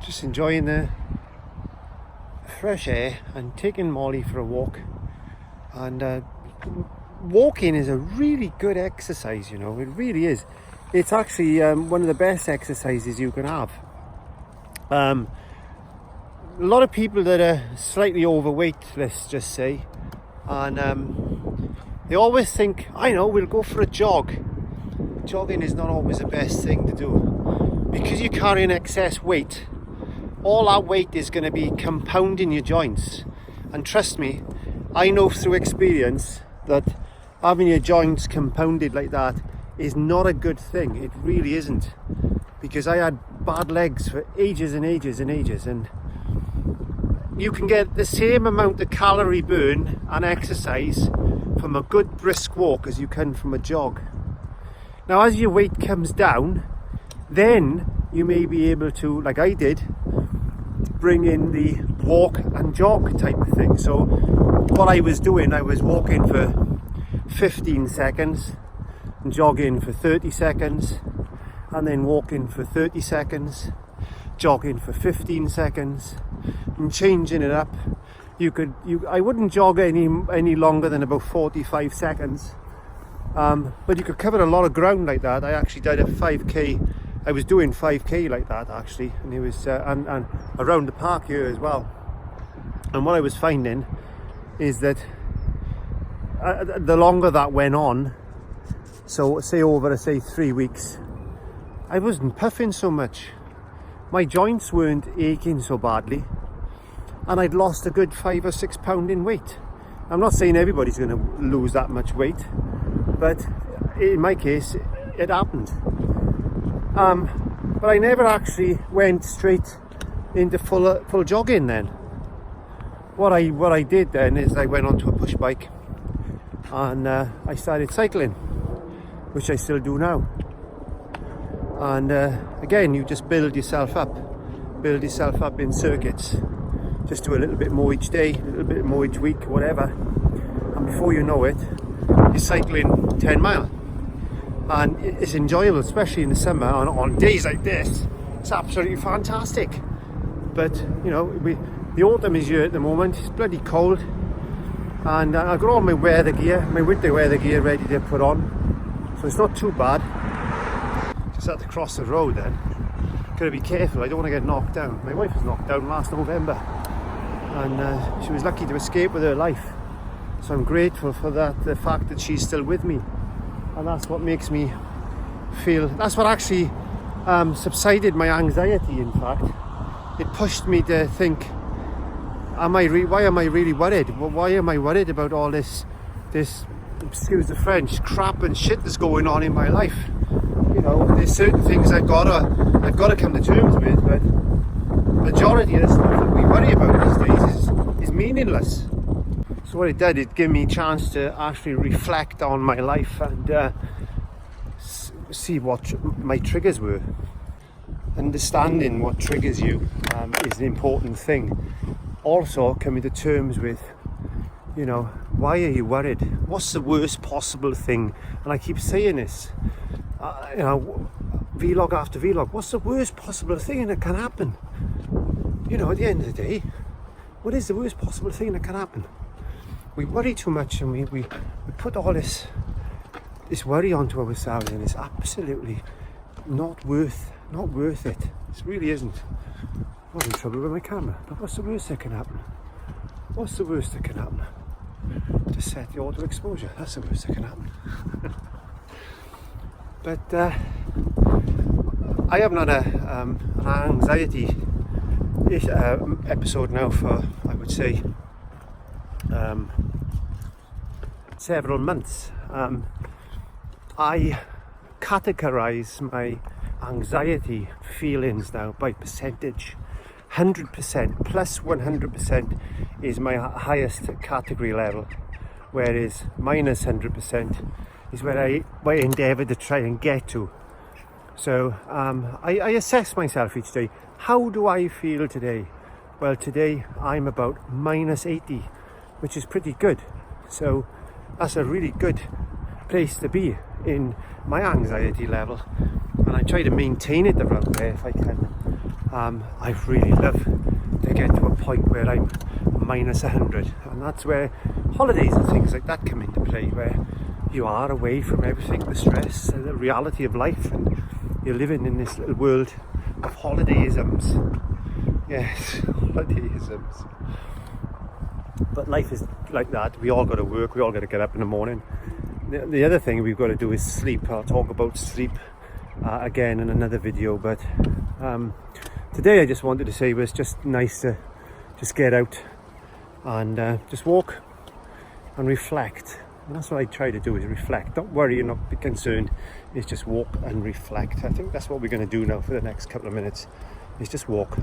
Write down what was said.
just enjoying the fresh air and taking Molly for a walk. And walking is a really good exercise, you know, it really is. It's actually one of the best exercises you can have. A lot of people that are slightly overweight, let's just say, and they always think, I know, we'll go for a jog. Jogging is not always the best thing to do, because you're carrying excess weight. All that weight is going to be compounding your joints, and trust me, I know through experience that having your joints compounded like that is not a good thing. It really isn't, because I had bad legs for ages and ages and ages, and you can get the same amount of calorie burn and exercise from a good brisk walk as you can from a jog. Now, as your weight comes down, then you may be able to, like I did, bring in the walk and jog type of thing. So what I was doing, I was walking for 15 seconds and jogging for 30 seconds, and then walking for 30 seconds, jogging for 15 seconds, and changing it up. I wouldn't jog any longer than about 45 seconds, but you could cover a lot of ground like that. I actually did a 5k. I was doing 5k like that actually, and it was and around the park here as well. And what I was finding is that the longer that went on, so say over 3 weeks, I wasn't puffing so much. My joints weren't aching so badly, and I'd lost a good 5 or 6 pound in weight. I'm not saying everybody's going to lose that much weight, but in my case it happened. But I never actually went straight into full jogging then. What I did then is I went onto a push bike, and I started cycling, which I still do now. And again, you just build yourself up in circuits. Just do a little bit more each day, a little bit more each week, whatever, and before you know it, you're cycling 10 miles. And it's enjoyable, especially in the summer. On days like this, it's absolutely fantastic. But you know, the autumn is here at the moment. It's bloody cold, and I've got all my weather gear, my winter weather gear ready to put on, so it's not too bad. Just had to cross the road then. Gotta be careful, I don't want to get knocked down. My wife was knocked down last November, and she was lucky to escape with her life. So I'm grateful for that, the fact that she's still with me. And that's what makes me feel, that's what actually subsided my anxiety, in fact. It pushed me to think, why am I really worried? Well, why am I worried about all this, excuse the French, crap and shit that's going on in my life? You know, there's certain things I've got to come to terms with, but the majority of the stuff that we worry about these days is meaningless. So what it did, it gave me a chance to actually reflect on my life and see what my triggers were. Understanding what triggers you is an important thing. Also coming to terms with, you know, why are you worried? What's the worst possible thing? And I keep saying this, you know, vlog after vlog, what's the worst possible thing that can happen? You know, at the end of the day, what is the worst possible thing that can happen? We worry too much, and we put all this worry onto ourselves, and it's absolutely not worth it. It really isn't. I was in trouble with my camera, but what's the worst that can happen? What's the worst that can happen? To set the auto exposure, that's the worst that can happen. But I haven't had an anxiety episode now for, I would say, several months. I categorize my anxiety feelings now by percentage. 100% plus 100% is my highest category level, whereas minus 100% is where I endeavour to try and get to. So I assess myself each day. How do I feel today? Well, today I'm about minus 80, which is pretty good. So that's a really good place to be in my anxiety level, and I try to maintain it around there if I can. I really love to get to a point where I'm minus 100, and that's where holidays and things like that come into play, where you are away from everything, the stress and the reality of life, and you're living in this little world of holidayisms. Yes, holidayisms. But life is like that. We all got to work, we all got to get up in the morning. The other thing we've got to do is sleep. I'll talk about sleep again in another video, but today I just wanted to say it was just nice to just get out and just walk and reflect. And that's what I try to do, is reflect. Don't worry, you're not be concerned. It's just walk and reflect. I think that's what we're going to do now for the next couple of minutes, is just walk.